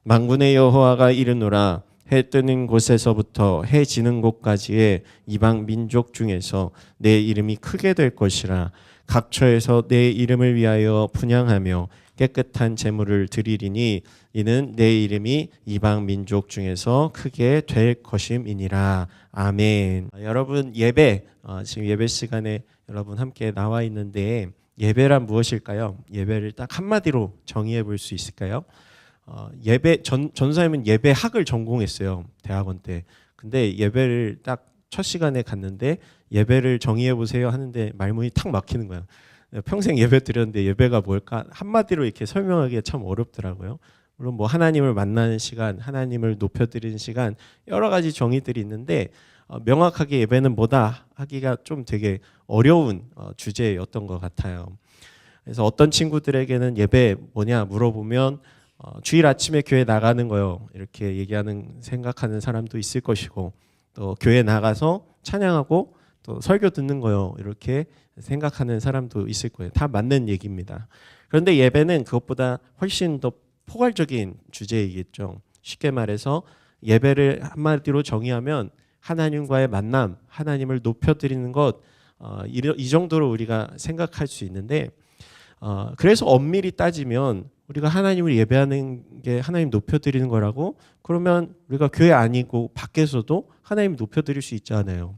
만군의 여호와가 이르노라. 해 뜨는 곳에서부터 해 지는 곳까지의 이방 민족 중에서 내 이름이 크게 될 것이라. 각처에서 내 이름을 위하여 분향하며 깨끗한 제물을 드리리니 이는 내 이름이 이방 민족 중에서 크게 될 것임이니라. 아멘. 여러분, 예배, 지금 예배 시간에 여러분 함께 나와 있는데, 예배란 무엇일까요? 예배를 딱 한마디로 정의해 볼 수 있을까요? 예배 전사님은 예배학을 전공했어요, 대학원 때. 근데 예배를 딱 첫 시간에 갔는데 예배를 정의해 보세요 하는데 말문이 탁 막히는 거예요. 평생 예배 드렸는데 예배가 뭘까 한마디로 이렇게 설명하기가 참 어렵더라고요. 물론 뭐 하나님을 만나는 시간, 하나님을 높여드리는 시간, 여러 가지 정의들이 있는데 명확하게 예배는 뭐다 하기가 좀 되게 어려운 주제였던 것 같아요. 그래서 어떤 친구들에게는 예배 뭐냐 물어보면 주일 아침에 교회 나가는 거요, 이렇게 생각하는 사람도 있을 것이고, 또 교회 나가서 찬양하고 또 설교 듣는 거요, 이렇게 생각하는 사람도 있을 거예요. 다 맞는 얘기입니다. 그런데 예배는 그것보다 훨씬 더 포괄적인 주제이겠죠. 쉽게 말해서 예배를 한마디로 정의하면 하나님과의 만남, 하나님을 높여드리는 것, 이 정도로 우리가 생각할 수 있는데, 그래서 엄밀히 따지면 우리가 하나님을 예배하는 게 하나님 높여드리는 거라고 그러면 우리가 교회 아니고 밖에서도 하나님 높여드릴 수 있잖아요.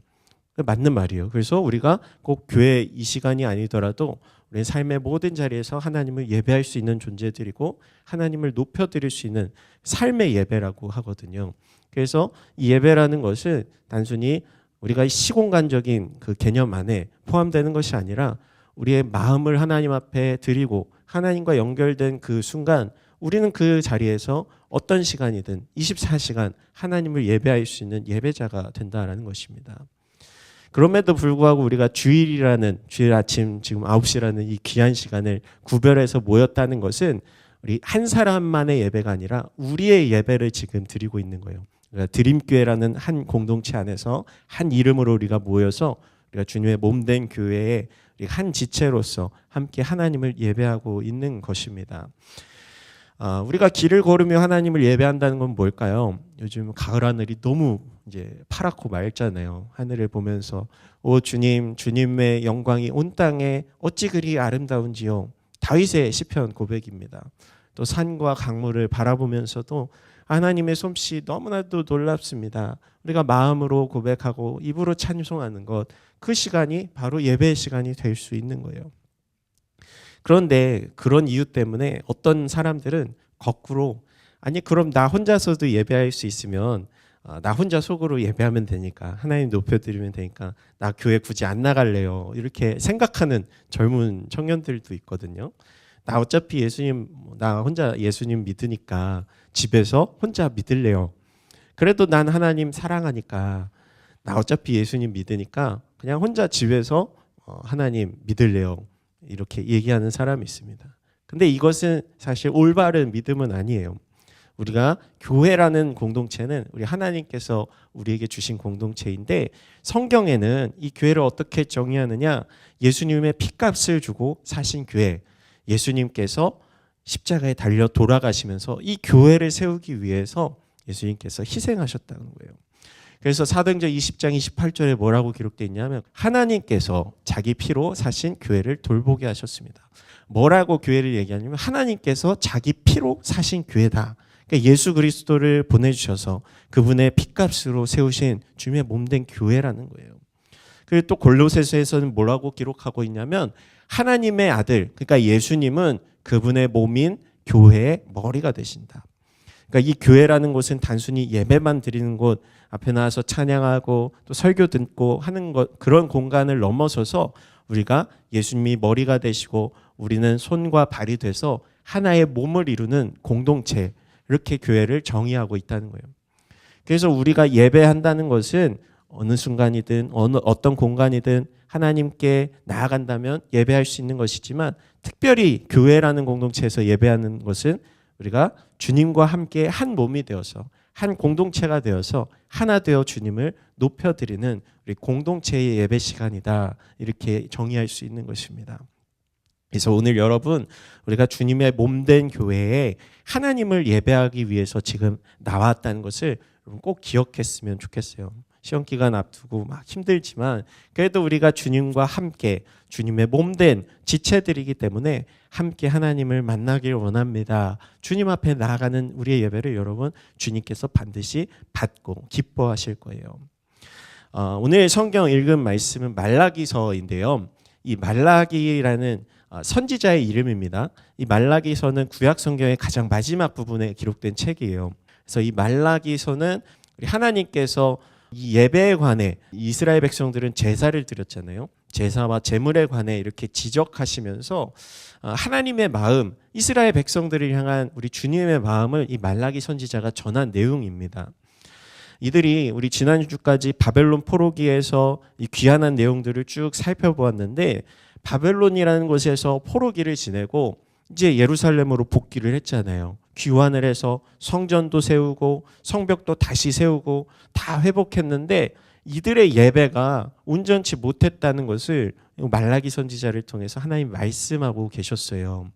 맞는 말이에요. 그래서 우리가 꼭 교회 이 시간이 아니더라도 우리 삶의 모든 자리에서 하나님을 예배할 수 있는 존재들이고 하나님을 높여드릴 수 있는 삶의 예배라고 하거든요. 그래서 이 예배라는 것은 단순히 우리가 시공간적인 그 개념 안에 포함되는 것이 아니라 우리의 마음을 하나님 앞에 드리고 하나님과 연결된 그 순간 우리는 그 자리에서 어떤 시간이든 24시간 하나님을 예배할 수 있는 예배자가 된다라는 것입니다. 그럼에도 불구하고 우리가 주일 아침 지금 9시라는 이 귀한 시간을 구별해서 모였다는 것은 우리 한 사람만의 예배가 아니라 우리의 예배를 지금 드리고 있는 거예요. 그러니까 드림교회라는 한 공동체 안에서 한 이름으로 우리가 모여서 우리가 주님의 몸된 교회의 한 지체로서 함께 하나님을 예배하고 있는 것입니다. 우리가 길을 걸으며 하나님을 예배한다는 건 뭘까요? 요즘 가을 하늘이 너무 이제 파랗고 맑잖아요. 하늘을 보면서 오 주님, 주님의 영광이 온 땅에 어찌 그리 아름다운지요. 다윗의 시편 고백입니다. 또 산과 강물을 바라보면서도 하나님의 솜씨 너무나도 놀랍습니다. 우리가 마음으로 고백하고 입으로 찬송하는 것, 그 시간이 바로 예배의 시간이 될 수 있는 거예요. 그런데 그런 이유 때문에 어떤 사람들은 거꾸로 아니 그럼 나 혼자서도 예배할 수 있으면 나 혼자 속으로 예배하면 되니까 하나님 높여드리면 되니까 나 교회 굳이 안 나갈래요, 이렇게 생각하는 젊은 청년들도 있거든요. 나 어차피 나 혼자 예수님 믿으니까 집에서 혼자 믿을래요. 그래도 난 하나님 사랑하니까 나 어차피 예수님 믿으니까 그냥 혼자 집에서 하나님 믿을래요, 이렇게 얘기하는 사람이 있습니다. 근데 이것은 사실 올바른 믿음은 아니에요. 우리가 교회라는 공동체는 우리 하나님께서 우리에게 주신 공동체인데, 성경에는 이 교회를 어떻게 정의하느냐, 예수님의 피값을 주고 사신 교회, 예수님께서 십자가에 달려 돌아가시면서 이 교회를 세우기 위해서 예수님께서 희생하셨다는 거예요. 그래서 사도행전 20장 28절에 뭐라고 기록되어 있냐면 하나님께서 자기 피로 사신 교회를 돌보게 하셨습니다. 뭐라고 교회를 얘기하냐면 하나님께서 자기 피로 사신 교회다. 그러니까 예수 그리스도를 보내주셔서 그분의 피값으로 세우신 주님의 몸된 교회라는 거예요. 그리고 또 골로새서에서는 뭐라고 기록하고 있냐면 하나님의 아들, 그러니까 예수님은 그분의 몸인 교회의 머리가 되신다. 그러니까 이 교회라는 곳은 단순히 예배만 드리는 곳, 앞에 나와서 찬양하고 또 설교 듣고 하는 것, 그런 공간을 넘어서서 우리가 예수님이 머리가 되시고 우리는 손과 발이 돼서 하나의 몸을 이루는 공동체, 이렇게 교회를 정의하고 있다는 거예요. 그래서 우리가 예배한다는 것은 어느 순간이든 어떤 공간이든 하나님께 나아간다면 예배할 수 있는 것이지만, 특별히 교회라는 공동체에서 예배하는 것은 우리가 주님과 함께 한 몸이 되어서 한 공동체가 되어서 하나 되어 주님을 높여드리는 우리 공동체의 예배 시간이다, 이렇게 정의할 수 있는 것입니다. 그래서 오늘 여러분 우리가 주님의 몸된 교회에 하나님을 예배하기 위해서 지금 나왔다는 것을 꼭 기억했으면 좋겠어요. 시험 기간 앞두고 막 힘들지만 그래도 우리가 주님과 함께 주님의 몸된 지체들이기 때문에 함께 하나님을 만나길 원합니다. 주님 앞에 나아가는 우리의 예배를 여러분 주님께서 반드시 받고 기뻐하실 거예요. 오늘 성경 읽은 말씀은 말라기서인데요. 이 말라기라는 선지자의 이름입니다. 이 말라기서는 구약 성경의 가장 마지막 부분에 기록된 책이에요. 그래서 이 말라기서는 우리 하나님께서 이 예배에 관해 이스라엘 백성들은 제사를 드렸잖아요. 제사와 제물에 관해 이렇게 지적하시면서 하나님의 마음, 이스라엘 백성들을 향한 우리 주님의 마음을 이 말라기 선지자가 전한 내용입니다. 이들이 우리 지난주까지 바벨론 포로기에서 이 귀환한 내용들을 쭉 살펴보았는데 바벨론이라는 곳에서 포로기를 지내고 이제 예루살렘으로 복귀를 했잖아요. 귀환을 해서 성전도 세우고 성벽도 다시 세우고 다 회복했는데 이들의 예배가 온전치 못했다는 것을 말라기 선지자를 통해서 하나님 말씀하고 계셨어요.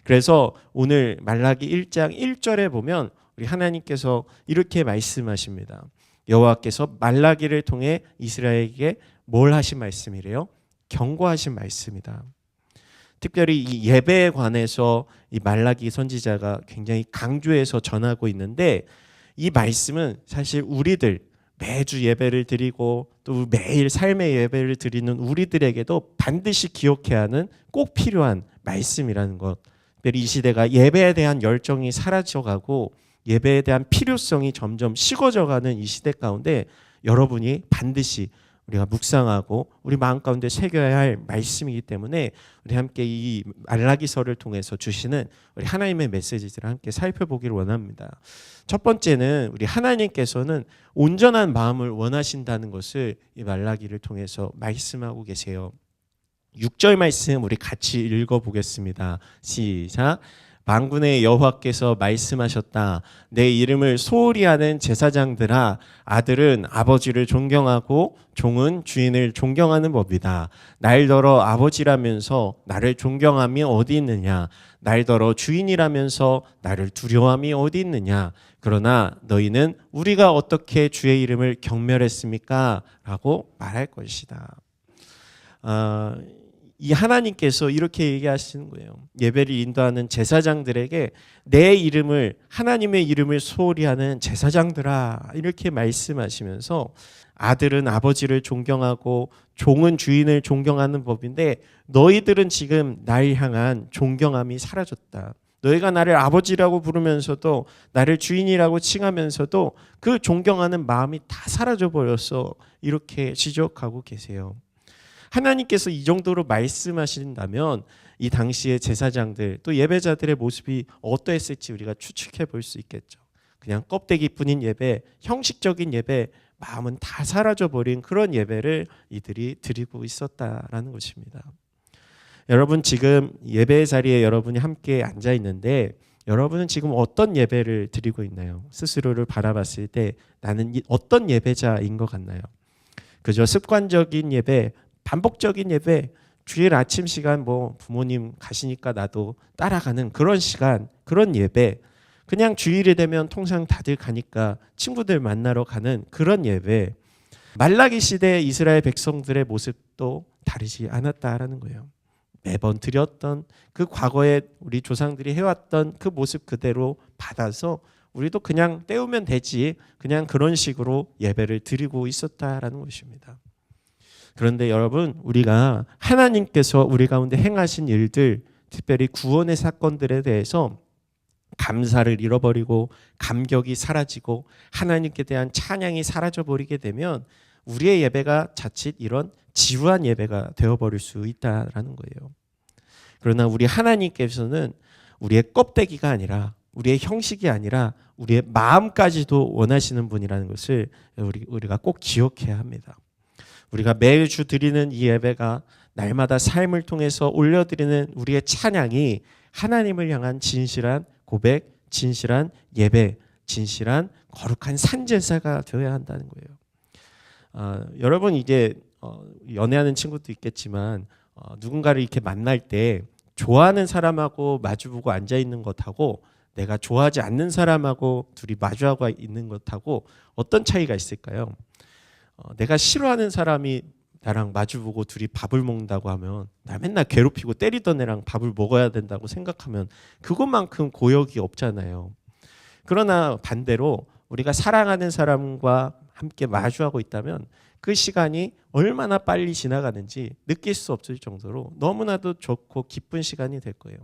그래서 오늘 말라기 1장 1절에 보면 우리 하나님께서 이렇게 말씀하십니다. 여호와께서 말라기를 통해 이스라엘에게 뭘 하신 말씀이래요? 경고하신 말씀이다. 특별히 이 예배에 관해서 이 말라기 선지자가 굉장히 강조해서 전하고 있는데 이 말씀은 사실 우리들 매주 예배를 드리고 또 매일 삶의 예배를 드리는 우리들에게도 반드시 기억해야 하는 꼭 필요한 말씀이라는 것. 특별히 이 시대가 예배에 대한 열정이 사라져가고 예배에 대한 필요성이 점점 식어져가는 이 시대 가운데 여러분이 반드시 우리가 묵상하고 우리 마음 가운데 새겨야 할 말씀이기 때문에 우리 함께 이 말라기서를 통해서 주시는 우리 하나님의 메시지들을 함께 살펴보기를 원합니다. 첫 번째는 우리 하나님께서는 온전한 마음을 원하신다는 것을 이 말라기를 통해서 말씀하고 계세요. 6절 말씀 우리 같이 읽어보겠습니다. 시작. 만군의 여호와께서 말씀하셨다. 내 이름을 소홀히 하는 제사장들아, 아들은 아버지를 존경하고 종은 주인을 존경하는 법이다. 날더러 아버지라면서 나를 존경함이 어디 있느냐? 날더러 주인이라면서 나를 두려워함이 어디 있느냐? 그러나 너희는 우리가 어떻게 주의 이름을 경멸했습니까? 라고 말할 것이다. 이 하나님께서 이렇게 얘기하시는 거예요. 예배를 인도하는 제사장들에게 내 이름을, 하나님의 이름을 소홀히 하는 제사장들아, 이렇게 말씀하시면서 아들은 아버지를 존경하고 종은 주인을 존경하는 법인데 너희들은 지금 날 향한 존경함이 사라졌다. 너희가 나를 아버지라고 부르면서도 나를 주인이라고 칭하면서도 그 존경하는 마음이 다 사라져 버렸어. 이렇게 지적하고 계세요. 하나님께서 이 정도로 말씀하신다면 이 당시의 제사장들 또 예배자들의 모습이 어떠했을지 우리가 추측해 볼 수 있겠죠. 그냥 껍데기뿐인 예배, 형식적인 예배, 마음은 다 사라져버린 그런 예배를 이들이 드리고 있었다라는 것입니다. 여러분 지금 예배의 자리에 여러분이 함께 앉아 있는데 여러분은 지금 어떤 예배를 드리고 있나요? 스스로를 바라봤을 때 나는 어떤 예배자인 것 같나요? 그저 습관적인 예배, 반복적인 예배, 주일 아침 시간 뭐 부모님 가시니까 나도 따라가는 그런 시간, 그런 예배, 그냥 주일이 되면 통상 다들 가니까 친구들 만나러 가는 그런 예배, 말라기 시대 이스라엘 백성들의 모습도 다르지 않았다라는 거예요. 매번 드렸던 그 과거에 우리 조상들이 해왔던 그 모습 그대로 받아서 우리도 그냥 때우면 되지, 그냥 그런 식으로 예배를 드리고 있었다라는 것입니다. 그런데 여러분, 우리가 하나님께서 우리 가운데 행하신 일들, 특별히 구원의 사건들에 대해서 감사를 잃어버리고 감격이 사라지고 하나님께 대한 찬양이 사라져버리게 되면 우리의 예배가 자칫 이런 지루한 예배가 되어버릴 수 있다라는 거예요. 그러나 우리 하나님께서는 우리의 껍데기가 아니라 우리의 형식이 아니라 우리의 마음까지도 원하시는 분이라는 것을 우리가 꼭 기억해야 합니다. 우리가 매주 드리는 이 예배가 날마다 삶을 통해서 올려드리는 우리의 찬양이 하나님을 향한 진실한 고백, 진실한 예배, 진실한 거룩한 산제사가 되어야 한다는 거예요. 여러분 이제 연애하는 친구도 있겠지만 누군가를 이렇게 만날 때 좋아하는 사람하고 마주보고 앉아 있는 것하고 내가 좋아하지 않는 사람하고 둘이 마주하고 있는 것하고 어떤 차이가 있을까요? 내가 싫어하는 사람이 나랑 마주보고 둘이 밥을 먹는다고 하면 나 맨날 괴롭히고 때리던 애랑 밥을 먹어야 된다고 생각하면 그것만큼 고역이 없잖아요. 그러나 반대로 우리가 사랑하는 사람과 함께 마주하고 있다면 그 시간이 얼마나 빨리 지나가는지 느낄 수 없을 정도로 너무나도 좋고 기쁜 시간이 될 거예요.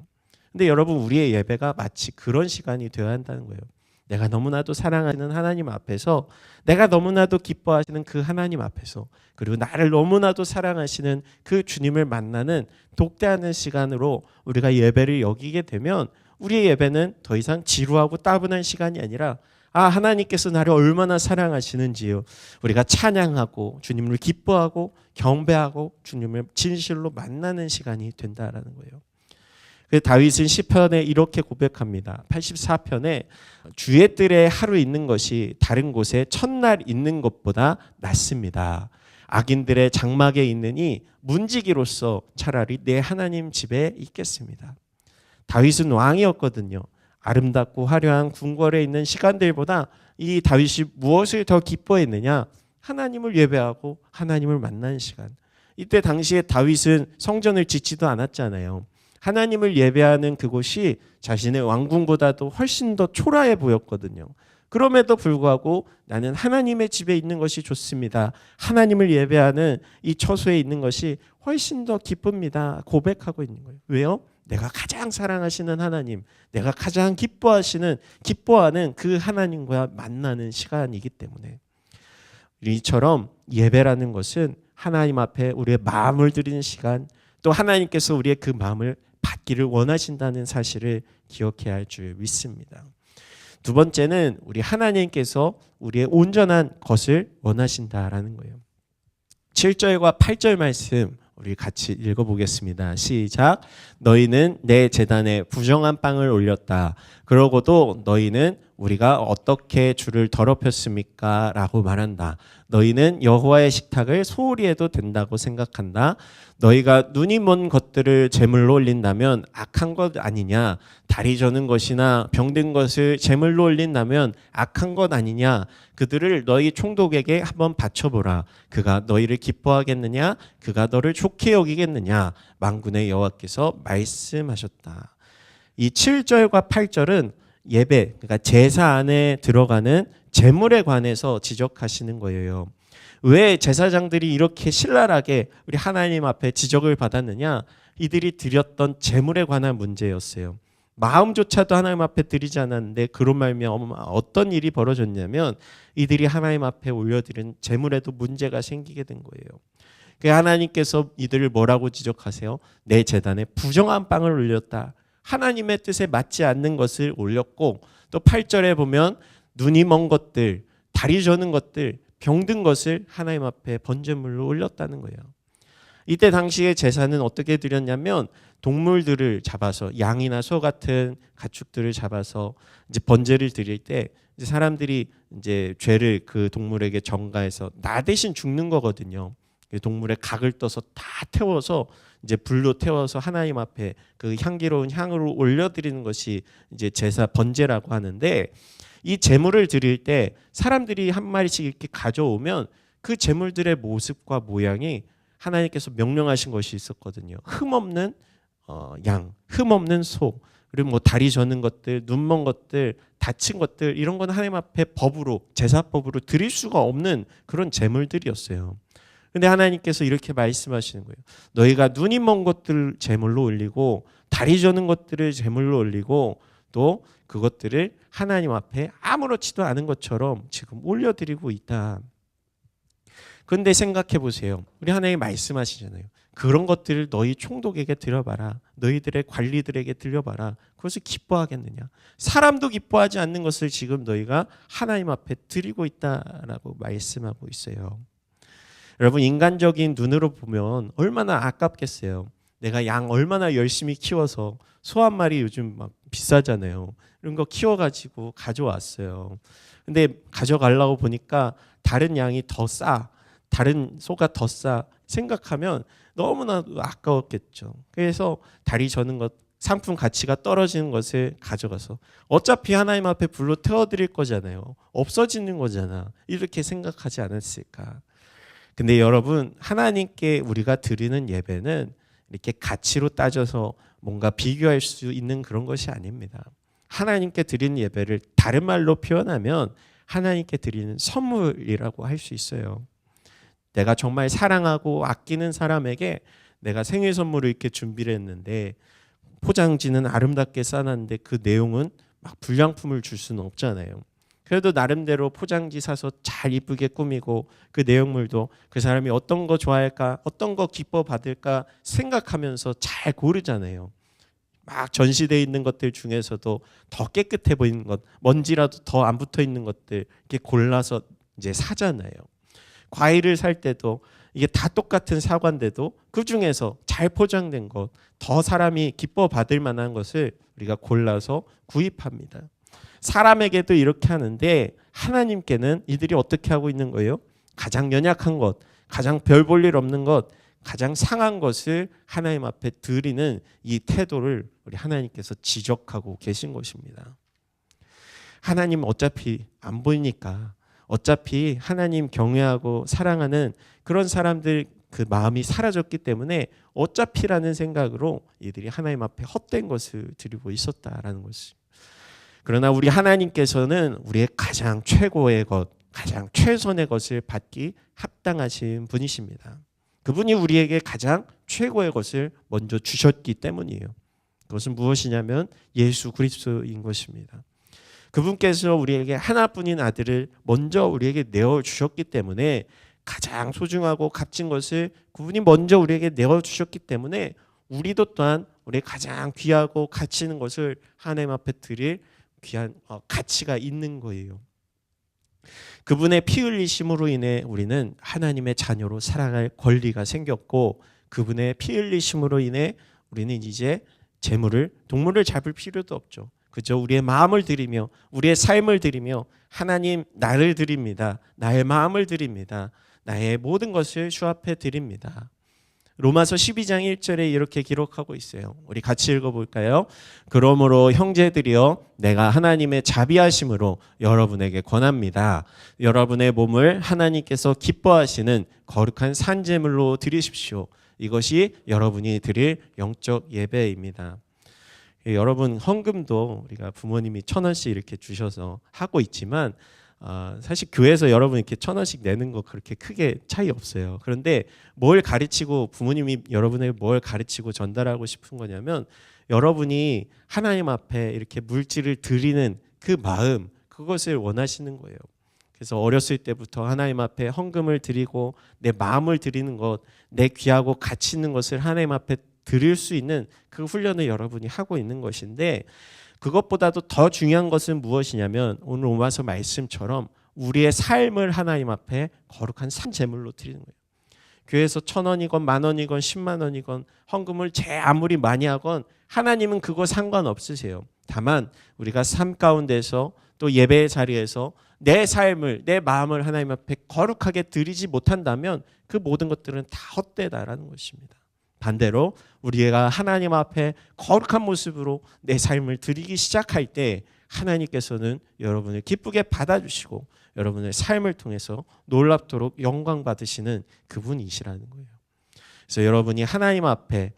근데 여러분, 우리의 예배가 마치 그런 시간이 되어야 한다는 거예요. 내가 너무나도 사랑하는 하나님 앞에서, 내가 너무나도 기뻐하시는 그 하나님 앞에서, 그리고 나를 너무나도 사랑하시는 그 주님을 만나는 독대하는 시간으로 우리가 예배를 여기게 되면 우리의 예배는 더 이상 지루하고 따분한 시간이 아니라 하나님께서 나를 얼마나 사랑하시는지요, 우리가 찬양하고 주님을 기뻐하고 경배하고 주님을 진실로 만나는 시간이 된다라는 거예요. 다윗은 시편에 이렇게 고백합니다. 84편에 주의 뜰에 하루 있는 것이 다른 곳에 첫날 있는 것보다 낫습니다. 악인들의 장막에 있느니 문지기로서 차라리 내 하나님 집에 있겠습니다. 다윗은 왕이었거든요. 아름답고 화려한 궁궐에 있는 시간들보다 이 다윗이 무엇을 더 기뻐했느냐? 하나님을 예배하고 하나님을 만나는 시간. 이때 당시에 다윗은 성전을 짓지도 않았잖아요. 하나님을 예배하는 그곳이 자신의 왕궁보다도 훨씬 더 초라해 보였거든요. 그럼에도 불구하고 나는 하나님의 집에 있는 것이 좋습니다. 하나님을 예배하는 이 처소에 있는 것이 훨씬 더 기쁩니다. 고백하고 있는 거예요. 왜요? 내가 가장 사랑하시는 하나님, 내가 가장 기뻐하는 그 하나님과 만나는 시간이기 때문에. 이처럼 예배라는 것은 하나님 앞에 우리의 마음을 드리는 시간, 또 하나님께서 우리의 그 마음을 받기를 원하신다는 사실을 기억해야 할 줄 믿습니다. 두 번째는 우리 하나님께서 우리의 온전한 것을 원하신다라는 거예요. 7절과 8절 말씀 우리 같이 읽어보겠습니다. 시작. 너희는 내 제단에 부정한 빵을 올렸다. 그러고도 너희는 우리가 어떻게 주를 더럽혔습니까? 라고 말한다. 너희는 여호와의 식탁을 소홀히 해도 된다고 생각한다. 너희가 눈이 먼 것들을 제물로 올린다면 악한 것 아니냐? 다리 저는 것이나 병든 것을 제물로 올린다면 악한 것 아니냐? 그들을 너희 총독에게 한번 바쳐보라. 그가 너희를 기뻐하겠느냐? 그가 너를 좋게 여기겠느냐? 만군의 여호와께서 말씀하셨다. 이 7절과 8절은 예배, 그러니까 제사 안에 들어가는 제물에 관해서 지적하시는 거예요. 왜 제사장들이 이렇게 신랄하게 우리 하나님 앞에 지적을 받았느냐? 이들이 드렸던 제물에 관한 문제였어요. 마음조차도 하나님 앞에 드리지 않았는데 그런 말미암아 어떤 일이 벌어졌냐면 이들이 하나님 앞에 올려드린 제물에도 문제가 생기게 된 거예요. 하나님께서 이들을 뭐라고 지적하세요? 내 제단에 부정한 빵을 올렸다. 하나님의 뜻에 맞지 않는 것을 올렸고, 또 8절에 보면 눈이 먼 것들, 다리 저는 것들, 병든 것을 하나님 앞에 번제물로 올렸다는 거예요. 이때 당시의 제사는 어떻게 드렸냐면 동물들을 잡아서, 양이나 소 같은 가축들을 잡아서 이제 번제를 드릴 때 이제 사람들이 이제 죄를 그 동물에게 전가해서 나 대신 죽는 거거든요. 동물의 각을 떠서 다 태워서 이제 불로 태워서 하나님 앞에 그 향기로운 향으로 올려드리는 것이 이제 제사 번제라고 하는데, 이 제물을 드릴 때 사람들이 한 마리씩 이렇게 가져오면 그 제물들의 모습과 모양이 하나님께서 명령하신 것이 있었거든요. 흠없는 양, 흠없는 소, 그리고 뭐 다리 저는 것들, 눈 먼 것들, 다친 것들, 이런 건 하나님 앞에 법으로, 제사법으로 드릴 수가 없는 그런 제물들이었어요. 근데 하나님께서 이렇게 말씀하시는 거예요. 너희가 눈이 먼 것들 제물로 올리고 다리 저는 것들을 제물로 올리고 또 그것들을 하나님 앞에 아무렇지도 않은 것처럼 지금 올려드리고 있다. 그런데 생각해 보세요. 우리 하나님 말씀하시잖아요. 그런 것들을 너희 총독에게 드려봐라. 너희들의 관리들에게 드려봐라. 그것을 기뻐하겠느냐? 사람도 기뻐하지 않는 것을 지금 너희가 하나님 앞에 드리고 있다라고 말씀하고 있어요. 여러분, 인간적인 눈으로 보면 얼마나 아깝겠어요. 내가 양 얼마나 열심히 키워서, 소 한 마리 요즘 막 비싸잖아요. 이런 거 키워가지고 가져왔어요. 근데 가져가려고 보니까 다른 양이 더 싸, 다른 소가 더 싸, 생각하면 너무나 아까웠겠죠. 그래서 다리 저는 것, 상품 가치가 떨어지는 것을 가져가서 어차피 하나님 앞에 불로 태워드릴 거잖아요. 없어지는 거잖아. 이렇게 생각하지 않았을까. 근데 여러분, 하나님께 우리가 드리는 예배는 이렇게 가치로 따져서 뭔가 비교할 수 있는 그런 것이 아닙니다. 하나님께 드리는 예배를 다른 말로 표현하면 하나님께 드리는 선물이라고 할 수 있어요. 내가 정말 사랑하고 아끼는 사람에게 내가 생일 선물을 이렇게 준비를 했는데 포장지는 아름답게 싸놨는데 그 내용은 막 불량품을 줄 수는 없잖아요. 그래도 나름대로 포장지 사서 잘 이쁘게 꾸미고 그 내용물도 그 사람이 어떤 거 좋아할까, 어떤 거 기뻐 받을까 생각하면서 잘 고르잖아요. 막 전시되어 있는 것들 중에서도 더 깨끗해 보이는 것, 먼지라도 더 안 붙어 있는 것들 이렇게 골라서 이제 사잖아요. 과일을 살 때도 이게 다 똑같은 사과인데도 그 중에서 잘 포장된 것, 더 사람이 기뻐 받을 만한 것을 우리가 골라서 구입합니다. 사람에게도 이렇게 하는데 하나님께는 이들이 어떻게 하고 있는 거예요? 가장 연약한 것, 가장 별 볼 일 없는 것, 가장 상한 것을 하나님 앞에 드리는 이 태도를 우리 하나님께서 지적하고 계신 것입니다. 하나님 어차피 안 보이니까 어차피 하나님 경외하고 사랑하는 그런 사람들 그 마음이 사라졌기 때문에 어차피라는 생각으로 이들이 하나님 앞에 헛된 것을 드리고 있었다라는 것입니다. 그러나 우리 하나님께서는 우리의 가장 최고의 것, 가장 최선의 것을 받기 합당하신 분이십니다. 그분이 우리에게 가장 최고의 것을 먼저 주셨기 때문이에요. 그것은 무엇이냐면 예수 그리스도인 것입니다. 그분께서 우리에게 하나뿐인 아들을 먼저 우리에게 내어주셨기 때문에 가장 소중하고 값진 것을 그분이 먼저 우리에게 내어주셨기 때문에 우리도 또한 우리의 가장 귀하고 가치 있는 것을 하나님 앞에 드릴 귀한 가치가 있는 거예요. 그분의 피 흘리심으로 인해 우리는 하나님의 자녀로 살아갈 권리가 생겼고 그분의 피 흘리심으로 인해 우리는 이제 재물을 동물을 잡을 필요도 없죠. 그저 우리의 마음을 드리며 우리의 삶을 드리며 하나님 나를 드립니다. 나의 마음을 드립니다. 나의 모든 것을 주 앞에 드립니다. 로마서 12장 1절에 이렇게 기록하고 있어요. 우리 같이 읽어볼까요? 그러므로 형제들이여 내가 하나님의 자비하심으로 여러분에게 권합니다. 여러분의 몸을 하나님께서 기뻐하시는 거룩한 산제물로 드리십시오. 이것이 여러분이 드릴 영적 예배입니다. 여러분 헌금도 우리가 부모님이 1,000원씩 이렇게 주셔서 하고 있지만 사실 교회에서 여러분 이렇게 1,000원씩 내는 거 그렇게 크게 차이 없어요. 그런데 뭘 가르치고 부모님이 여러분에게 뭘 가르치고 전달하고 싶은 거냐면 여러분이 하나님 앞에 이렇게 물질을 드리는 그 마음 그것을 원하시는 거예요. 그래서 어렸을 때부터 하나님 앞에 헌금을 드리고 내 마음을 드리는 것, 내 귀하고 가치 있는 것을 하나님 앞에 드릴 수 있는 그 훈련을 여러분이 하고 있는 것인데 그것보다도 더 중요한 것은 무엇이냐면 오늘 로마서 말씀처럼 우리의 삶을 하나님 앞에 거룩한 산제물로 드리는 거예요. 교회에서 1,000원이건 10,000원이건 10만 원이건 헌금을 아무리 많이 하건 하나님은 그거 상관없으세요. 다만 우리가 삶 가운데서 또 예배의 자리에서 내 삶을 내 마음을 하나님 앞에 거룩하게 드리지 못한다면 그 모든 것들은 다 헛되다라는 것입니다. 반대로 우리가 하나님 앞에 거룩한 모습으로 내 삶을 드리기 시작할 때 하나님께서는 여러분을 기쁘게 받아주시고 여러분의 삶을 통해서 놀랍도록 영광 받으시는 그분이시라는 거예요. 그래서 여러분이 하나님 앞에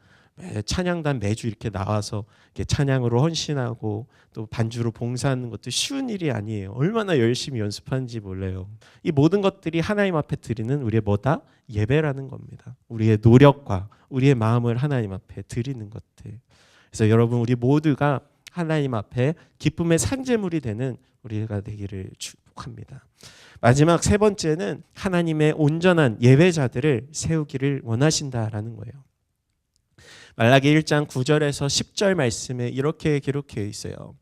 찬양단 매주 이렇게 나와서 이렇게 찬양으로 헌신하고 또 반주로 봉사하는 것도 쉬운 일이 아니에요. 얼마나 열심히 연습하는지 몰라요. 이 모든 것들이 하나님 앞에 드리는 우리의 뭐다? 예배라는 겁니다. 우리의 노력과 우리의 마음을 하나님 앞에 드리는 것들. 그래서 여러분 우리 모두가 하나님 앞에 기쁨의 산제물이 되는 우리가 되기를 축복합니다. 마지막 세 번째는 하나님의 온전한 예배자들을 세우기를 원하신다라는 거예요. 말라기 1장 9절에서 10절 말씀에 이렇게 기록해 있어요.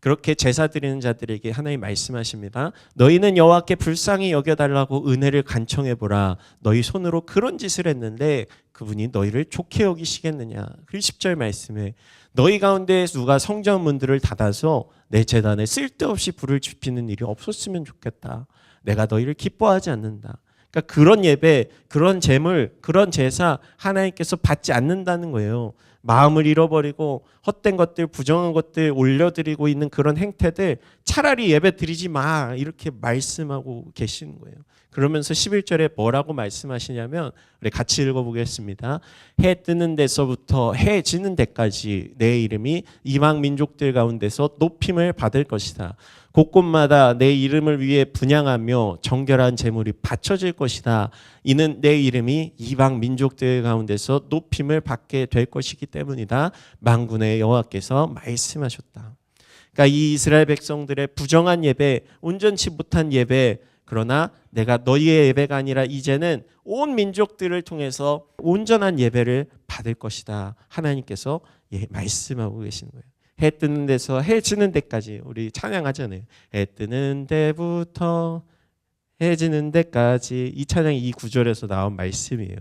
그렇게 제사 드리는 자들에게 하나님 말씀하십니다. 너희는 여호와께 불쌍히 여겨달라고 은혜를 간청해보라. 너희 손으로 그런 짓을 했는데 그분이 너희를 좋게 여기시겠느냐. 그리고 10절 말씀에 너희 가운데 누가 성전 문들을 닫아서 내 제단에 쓸데없이 불을 지피는 일이 없었으면 좋겠다. 내가 너희를 기뻐하지 않는다. 그러니까 그런 예배, 그런 제물, 그런 제사 하나님께서 받지 않는다는 거예요. 마음을 잃어버리고 헛된 것들, 부정한 것들 올려드리고 있는 그런 행태들 차라리 예배 드리지 마 이렇게 말씀하고 계시는 거예요. 그러면서 11절에 뭐라고 말씀하시냐면 우리 같이 읽어보겠습니다. 해 뜨는 데서부터 해 지는 데까지 내 이름이 이방 민족들 가운데서 높임을 받을 것이다. 곳곳마다 내 이름을 위해 분향하며 정결한 제물이 바쳐질 것이다. 이는 내 이름이 이방 민족들 가운데서 높임을 받게 될 것이기 때문이다. 만군의 여호와께서 말씀하셨다. 그러니까 이 이스라엘 백성들의 부정한 예배, 온전치 못한 예배, 그러나 내가 너희의 예배가 아니라 이제는 온 민족들을 통해서 온전한 예배를 받을 것이다. 하나님께서 말씀하고 계시는 거예요. 해 뜨는 데서 해 지는 데까지 우리 찬양하잖아요. 해 뜨는 데부터 해 지는 데까지 이 찬양이 이 구절에서 나온 말씀이에요.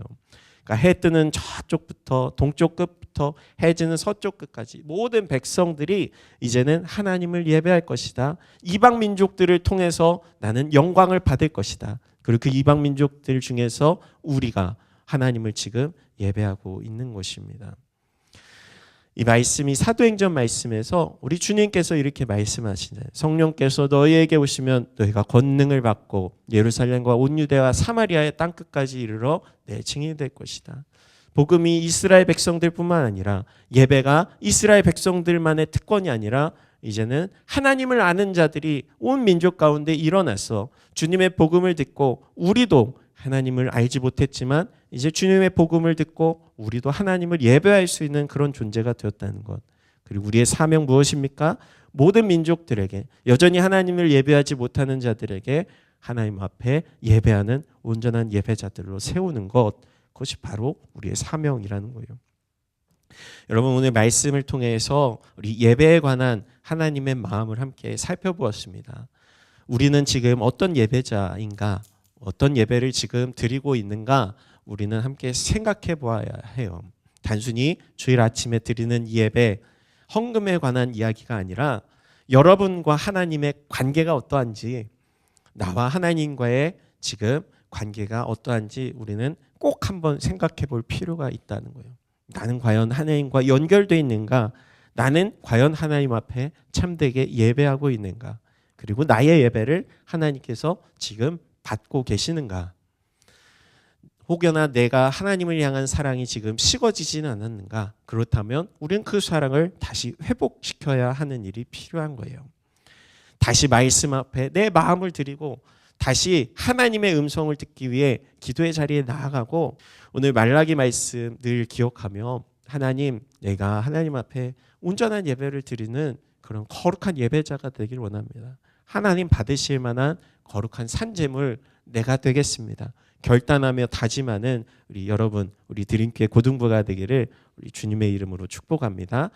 그러니까 해 뜨는 저쪽부터 동쪽 끝부터 해 지는 서쪽 끝까지 모든 백성들이 이제는 하나님을 예배할 것이다. 이방 민족들을 통해서 나는 영광을 받을 것이다. 그리고 그 이방 민족들 중에서 우리가 하나님을 지금 예배하고 있는 것입니다. 이 말씀이 사도행전 말씀에서 우리 주님께서 이렇게 말씀하시잖아요. 성령께서 너희에게 오시면 너희가 권능을 받고 예루살렘과 온 유대와 사마리아의 땅끝까지 이르러 내 증인이 될 것이다. 복음이 이스라엘 백성들뿐만 아니라 예배가 이스라엘 백성들만의 특권이 아니라 이제는 하나님을 아는 자들이 온 민족 가운데 일어나서 주님의 복음을 듣고 우리도 하나님을 알지 못했지만 이제 주님의 복음을 듣고 우리도 하나님을 예배할 수 있는 그런 존재가 되었다는 것. 그리고 우리의 사명 무엇입니까? 모든 민족들에게 여전히 하나님을 예배하지 못하는 자들에게 하나님 앞에 예배하는 온전한 예배자들로 세우는 것. 그것이 바로 우리의 사명이라는 거예요. 여러분 오늘 말씀을 통해서 우리 예배에 관한 하나님의 마음을 함께 살펴보았습니다. 우리는 지금 어떤 예배자인가? 어떤 예배를 지금 드리고 있는가 우리는 함께 생각해 보아야 해요. 단순히 주일 아침에 드리는 예배, 헌금에 관한 이야기가 아니라 여러분과 하나님의 관계가 어떠한지 나와 하나님과의 지금 관계가 어떠한지 우리는 꼭 한번 생각해 볼 필요가 있다는 거예요. 나는 과연 하나님과 연결되어 있는가? 나는 과연 하나님 앞에 참되게 예배하고 있는가? 그리고 나의 예배를 하나님께서 지금 받고 계시는가? 혹여나 내가 하나님을 향한 사랑이 지금 식어지지는 않았는가? 그렇다면 우리는 그 사랑을 다시 회복시켜야 하는 일이 필요한 거예요. 다시 말씀 앞에 내 마음을 드리고 다시 하나님의 음성을 듣기 위해 기도의 자리에 나아가고 오늘 말라기 말씀 늘 기억하며 하나님, 내가 하나님 앞에 온전한 예배를 드리는 그런 거룩한 예배자가 되길 원합니다. 하나님 받으실 만한 거룩한 산제물 내가 되겠습니다. 결단하며 다짐하는 우리 여러분, 우리 드림교회 고등부가 되기를 우리 주님의 이름으로 축복합니다.